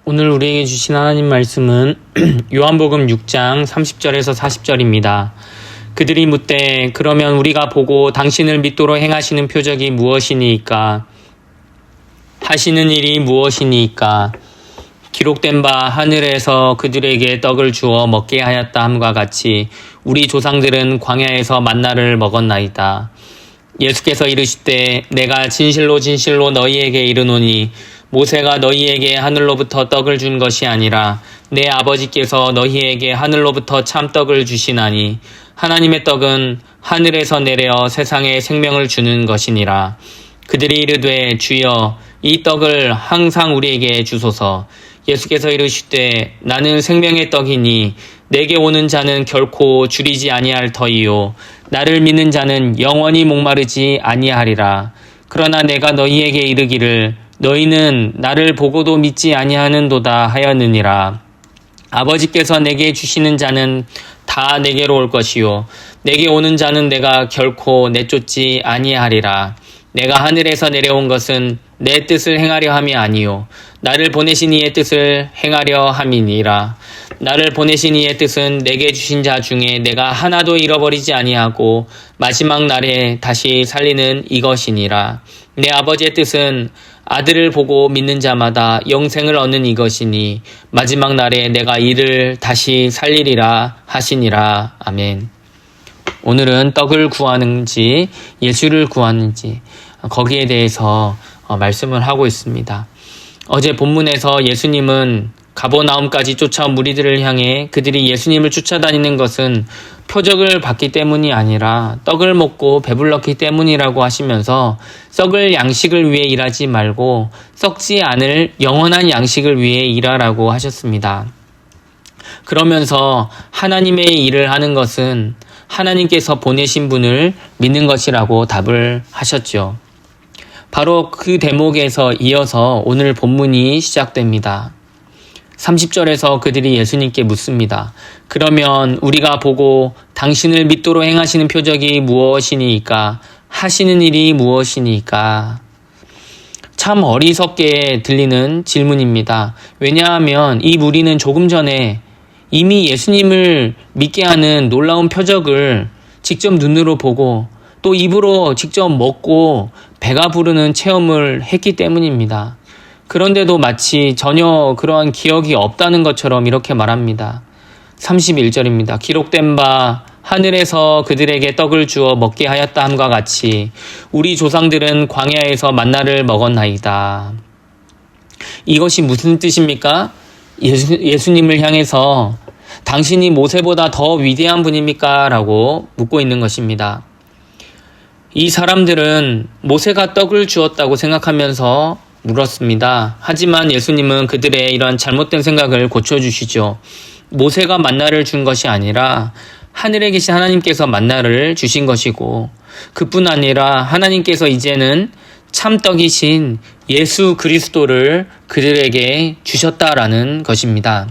오늘 우리에게 주신 하나님 말씀은 요한복음 6장 30절에서 40절입니다. 그들이 묻되 그러면 우리가 보고 당신을 믿도록 행하시는 표적이 무엇이니까? 하시는 일이 무엇이니까? 기록된 바 하늘에서 그들에게 떡을 주어 먹게 하였다 함과 같이 우리 조상들은 광야에서 만나를 먹었나이다. 예수께서 이르시되 내가 진실로 진실로 너희에게 이르노니 모세가 너희에게 하늘로부터 떡을 준 것이 아니라 내 아버지께서 너희에게 하늘로부터 참떡을 주시나니 하나님의 떡은 하늘에서 내려 세상에 생명을 주는 것이니라. 그들이 이르되 주여 이 떡을 항상 우리에게 주소서. 예수께서 이르시되 나는 생명의 떡이니 내게 오는 자는 결코 줄이지 아니할 터이요 나를 믿는 자는 영원히 목마르지 아니하리라. 그러나 내가 너희에게 이르기를 너희는 나를 보고도 믿지 아니하는도다 하였느니라. 아버지께서 내게 주시는 자는 다 내게로 올 것이요 내게 오는 자는 내가 결코 내쫓지 아니하리라. 내가 하늘에서 내려온 것은 내 뜻을 행하려 함이 아니요 나를 보내신 이의 뜻을 행하려 함이니라. 나를 보내신 이의 뜻은 내게 주신 자 중에 내가 하나도 잃어버리지 아니하고 마지막 날에 다시 살리는 이것이니라. 내 아버지의 뜻은 아들을 보고 믿는 자마다 영생을 얻는 이것이니 마지막 날에 내가 이를 다시 살리리라 하시니라. 아멘. 오늘은 떡을 구하는지 예수를 구하는지 거기에 대해서 말씀을 하고 있습니다. 어제 본문에서 예수님은 가버나움까지 쫓아온 무리들을 향해 그들이 예수님을 쫓아다니는 것은 표적을 받기 때문이 아니라 떡을 먹고 배불렀기 때문이라고 하시면서 썩을 양식을 위해 일하지 말고 썩지 않을 영원한 양식을 위해 일하라고 하셨습니다. 그러면서 하나님의 일을 하는 것은 하나님께서 보내신 분을 믿는 것이라고 답을 하셨죠. 바로 그 대목에서 이어서 오늘 본문이 시작됩니다. 30절에서 그들이 예수님께 묻습니다. 그러면 우리가 보고 당신을 믿도록 행하시는 표적이 무엇이니까? 하시는 일이 무엇이니까? 참 어리석게 들리는 질문입니다. 왜냐하면 이 무리는 조금 전에 이미 예수님을 믿게 하는 놀라운 표적을 직접 눈으로 보고 또 입으로 직접 먹고 배가 부르는 체험을 했기 때문입니다. 그런데도 마치 전혀 그러한 기억이 없다는 것처럼 이렇게 말합니다. 31절입니다. 기록된 바 하늘에서 그들에게 떡을 주어 먹게 하였다 함과 같이 우리 조상들은 광야에서 만나를 먹었나이다. 이것이 무슨 뜻입니까? 예수님을 향해서 당신이 모세보다 더 위대한 분입니까? 라고 묻고 있는 것입니다. 이 사람들은 모세가 떡을 주었다고 생각하면서 물었습니다. 하지만 예수님은 그들의 이러한 잘못된 생각을 고쳐주시죠. 모세가 만나를 준 것이 아니라 하늘에 계신 하나님께서 만나를 주신 것이고 그뿐 아니라 하나님께서 이제는 참떡이신 예수 그리스도를 그들에게 주셨다라는 것입니다.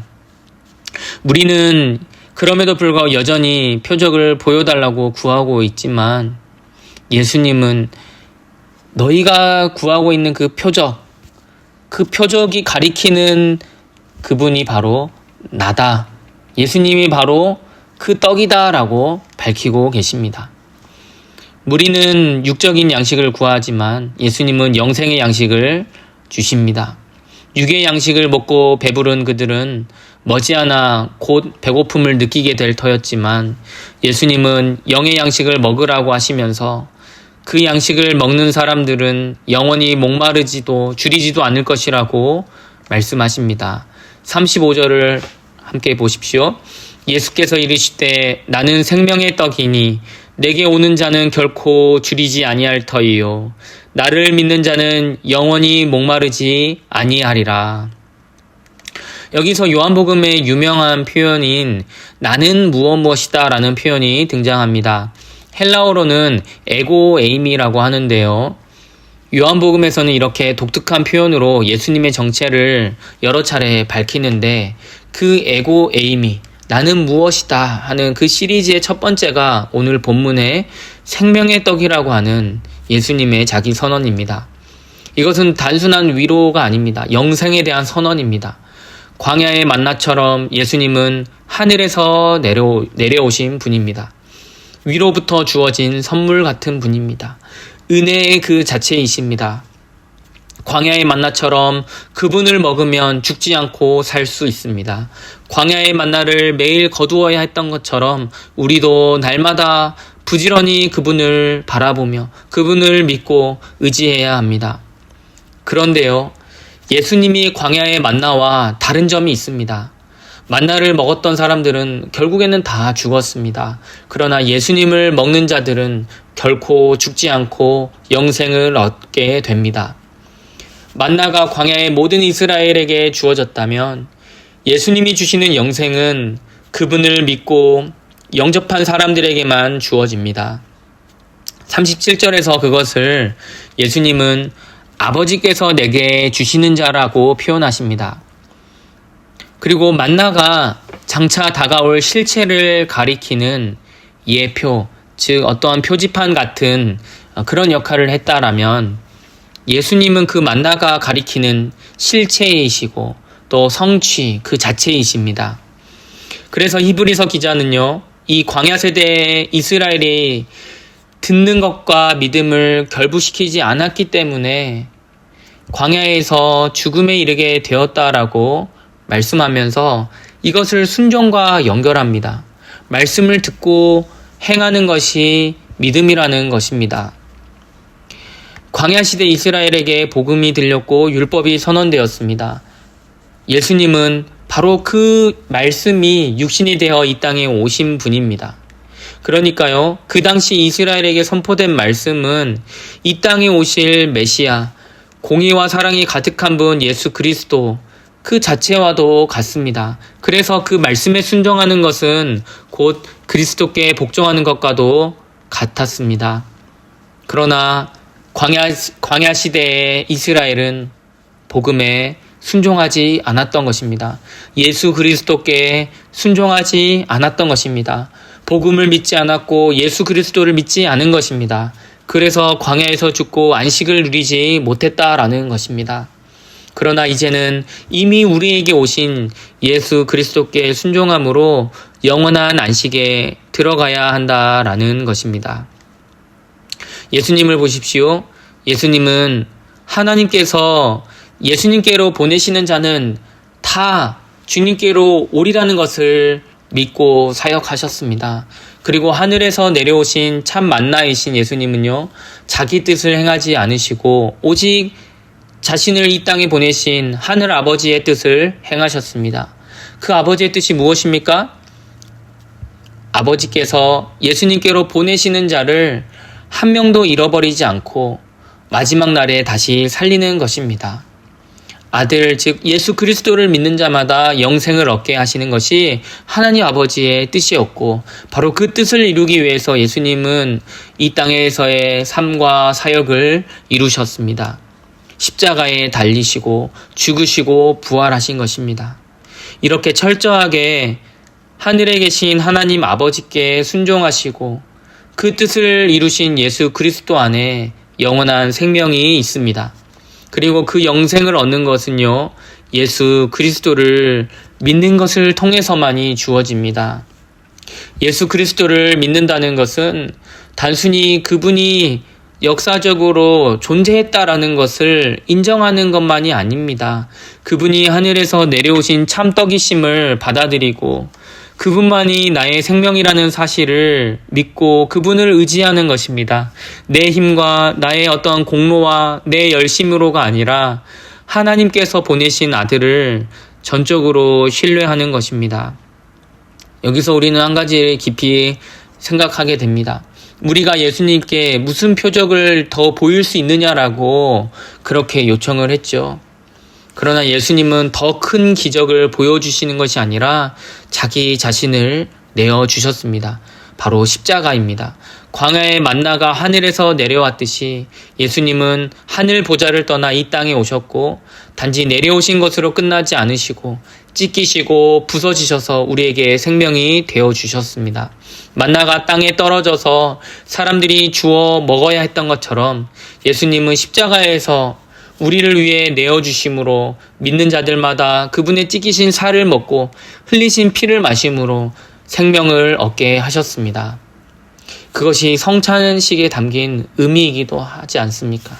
우리는 그럼에도 불구하고 여전히 표적을 보여달라고 구하고 있지만 예수님은 너희가 구하고 있는 그 표적이 가리키는 그분이 바로 나다. 예수님이 바로 그 떡이다라고 밝히고 계십니다. 우리는 육적인 양식을 구하지만 예수님은 영생의 양식을 주십니다. 육의 양식을 먹고 배부른 그들은 머지않아 곧 배고픔을 느끼게 될 터였지만 예수님은 영의 양식을 먹으라고 하시면서 그 양식을 먹는 사람들은 영원히 목마르지도 줄이지도 않을 것이라고 말씀하십니다. 35절을 함께 보십시오. 예수께서 이르시되 나는 생명의 떡이니 내게 오는 자는 결코 줄이지 아니할 터이요 나를 믿는 자는 영원히 목마르지 아니하리라. 여기서 요한복음의 유명한 표현인 나는 무엇이다 라는 표현이 등장합니다. 헬라어로는 에고 에이미라고 하는데요. 요한복음에서는 이렇게 독특한 표현으로 예수님의 정체를 여러 차례 밝히는데 그 에고 에이미, 나는 무엇이다 하는 그 시리즈의 첫 번째가 오늘 본문의 생명의 떡이라고 하는 예수님의 자기 선언입니다. 이것은 단순한 위로가 아닙니다. 영생에 대한 선언입니다. 광야의 만나처럼 예수님은 하늘에서 내려오신 분입니다. 위로부터 주어진 선물 같은 분입니다. 은혜의 그 자체이십니다. 광야의 만나처럼 그분을 먹으면 죽지 않고 살 수 있습니다. 광야의 만나를 매일 거두어야 했던 것처럼 우리도 날마다 부지런히 그분을 바라보며 그분을 믿고 의지해야 합니다. 그런데요, 예수님이 광야의 만나와 다른 점이 있습니다. 만나를 먹었던 사람들은 결국에는 다 죽었습니다. 그러나 예수님을 먹는 자들은 결코 죽지 않고 영생을 얻게 됩니다. 만나가 광야의 모든 이스라엘에게 주어졌다면 예수님이 주시는 영생은 그분을 믿고 영접한 사람들에게만 주어집니다. 37절에서 그것을 예수님은 아버지께서 내게 주시는 자라고 표현하십니다. 그리고 만나가 장차 다가올 실체를 가리키는 예표, 즉 어떠한 표지판 같은 그런 역할을 했다라면 예수님은 그 만나가 가리키는 실체이시고 또 성취 그 자체이십니다. 그래서 히브리서 기자는요, 이 광야 세대의 이스라엘이 듣는 것과 믿음을 결부시키지 않았기 때문에 광야에서 죽음에 이르게 되었다라고 말씀하면서 이것을 순종과 연결합니다. 말씀을 듣고 행하는 것이 믿음이라는 것입니다. 광야 시대 이스라엘에게 복음이 들렸고 율법이 선언되었습니다. 예수님은 바로 그 말씀이 육신이 되어 이 땅에 오신 분입니다. 그러니까요, 그 당시 이스라엘에게 선포된 말씀은 이 땅에 오실 메시아, 공의와 사랑이 가득한 분 예수 그리스도 그 자체와도 같습니다. 그래서 그 말씀에 순종하는 것은 곧 그리스도께 복종하는 것과도 같았습니다. 그러나 광야 시대의 이스라엘은 복음에 순종하지 않았던 것입니다. 예수 그리스도께 순종하지 않았던 것입니다. 복음을 믿지 않았고 예수 그리스도를 믿지 않은 것입니다. 그래서 광야에서 죽고 안식을 누리지 못했다라는 것입니다. 그러나 이제는 이미 우리에게 오신 예수 그리스도께 순종함으로 영원한 안식에 들어가야 한다라는 것입니다. 예수님을 보십시오. 예수님은 하나님께서 예수님께로 보내시는 자는 다 주님께로 오리라는 것을 믿고 사역하셨습니다. 그리고 하늘에서 내려오신 참 만나이신 예수님은요, 자기 뜻을 행하지 않으시고 오직 자신을 이 땅에 보내신 하늘 아버지의 뜻을 행하셨습니다. 그 아버지의 뜻이 무엇입니까? 아버지께서 예수님께로 보내시는 자를 한 명도 잃어버리지 않고 마지막 날에 다시 살리는 것입니다. 아들, 즉 예수 그리스도를 믿는 자마다 영생을 얻게 하시는 것이 하나님 아버지의 뜻이었고, 바로 그 뜻을 이루기 위해서 예수님은 이 땅에서의 삶과 사역을 이루셨습니다. 십자가에 달리시고 죽으시고 부활하신 것입니다. 이렇게 철저하게 하늘에 계신 하나님 아버지께 순종하시고 그 뜻을 이루신 예수 그리스도 안에 영원한 생명이 있습니다. 그리고 그 영생을 얻는 것은요, 예수 그리스도를 믿는 것을 통해서만이 주어집니다. 예수 그리스도를 믿는다는 것은 단순히 그분이 역사적으로 존재했다라는 것을 인정하는 것만이 아닙니다. 그분이 하늘에서 내려오신 참떡이심을 받아들이고 그분만이 나의 생명이라는 사실을 믿고 그분을 의지하는 것입니다. 내 힘과 나의 어떤 공로와 내 열심으로가 아니라 하나님께서 보내신 아들을 전적으로 신뢰하는 것입니다. 여기서 우리는 한 가지 깊이 생각하게 됩니다. 우리가 예수님께 무슨 표적을 더 보일 수 있느냐라고 그렇게 요청을 했죠. 그러나 예수님은 더 큰 기적을 보여주시는 것이 아니라 자기 자신을 내어주셨습니다. 바로 십자가입니다. 광야의 만나가 하늘에서 내려왔듯이 예수님은 하늘 보좌를 떠나 이 땅에 오셨고 단지 내려오신 것으로 끝나지 않으시고 찢기시고 부서지셔서 우리에게 생명이 되어주셨습니다. 만나가 땅에 떨어져서 사람들이 주워 먹어야 했던 것처럼 예수님은 십자가에서 우리를 위해 내어주심으로 믿는 자들마다 그분의 찢기신 살을 먹고 흘리신 피를 마심으로 생명을 얻게 하셨습니다. 그것이 성찬식에 담긴 의미이기도 하지 않습니까?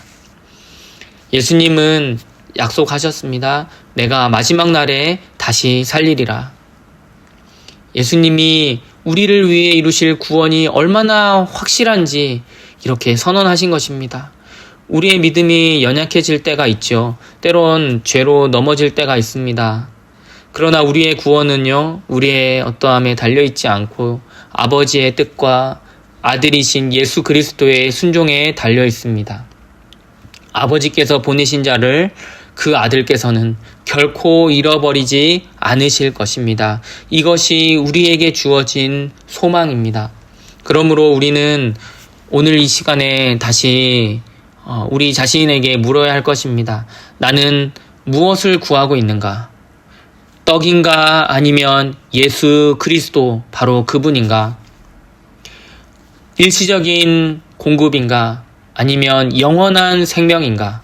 예수님은 약속하셨습니다. 내가 마지막 날에 다시 살리리라. 예수님이 우리를 위해 이루실 구원이 얼마나 확실한지 이렇게 선언하신 것입니다. 우리의 믿음이 연약해질 때가 있죠. 때론 죄로 넘어질 때가 있습니다. 그러나 우리의 구원은요, 우리의 어떠함에 달려있지 않고 아버지의 뜻과 아들이신 예수 그리스도의 순종에 달려 있습니다. 아버지께서 보내신 자를 그 아들께서는 결코 잃어버리지 않으실 것입니다. 이것이 우리에게 주어진 소망입니다. 그러므로 우리는 오늘 이 시간에 다시 우리 자신에게 물어야 할 것입니다. 나는 무엇을 구하고 있는가? 떡인가? 아니면 예수 그리스도 바로 그분인가? 일시적인 공급인가? 아니면 영원한 생명인가?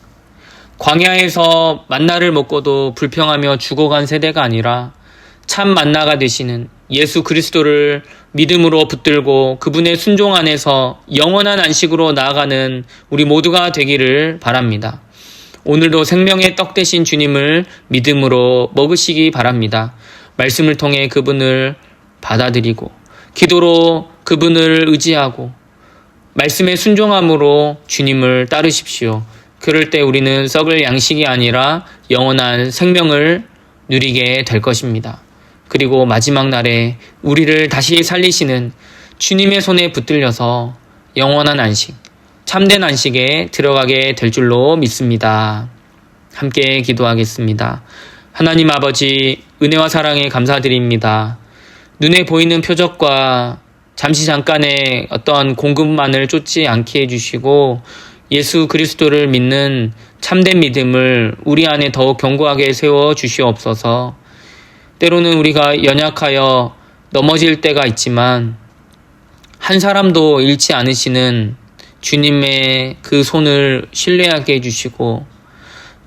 광야에서 만나를 먹고도 불평하며 죽어간 세대가 아니라 참 만나가 되시는 예수 그리스도를 믿음으로 붙들고 그분의 순종 안에서 영원한 안식으로 나아가는 우리 모두가 되기를 바랍니다. 오늘도 생명의 떡 되신 주님을 믿음으로 먹으시기 바랍니다. 말씀을 통해 그분을 받아들이고 기도로 그분을 의지하고 말씀에 순종함으로 주님을 따르십시오. 그럴 때 우리는 썩을 양식이 아니라 영원한 생명을 누리게 될 것입니다. 그리고 마지막 날에 우리를 다시 살리시는 주님의 손에 붙들려서 영원한 안식, 참된 안식에 들어가게 될 줄로 믿습니다. 함께 기도하겠습니다. 하나님 아버지, 은혜와 사랑에 감사드립니다. 눈에 보이는 표적과 잠시 잠깐의 어떤 공급만을 쫓지 않게 해주시고 예수 그리스도를 믿는 참된 믿음을 우리 안에 더욱 견고하게 세워 주시옵소서. 때로는 우리가 연약하여 넘어질 때가 있지만 한 사람도 잃지 않으시는 주님의 그 손을 신뢰하게 해주시고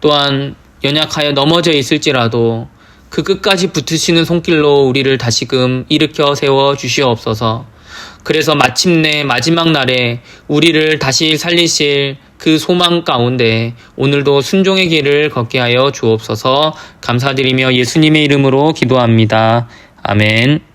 또한 연약하여 넘어져 있을지라도 그 끝까지 붙으시는 손길로 우리를 다시금 일으켜 세워 주시옵소서. 그래서 마침내 마지막 날에 우리를 다시 살리실 그 소망 가운데 오늘도 순종의 길을 걷게 하여 주옵소서. 감사드리며 예수님의 이름으로 기도합니다. 아멘.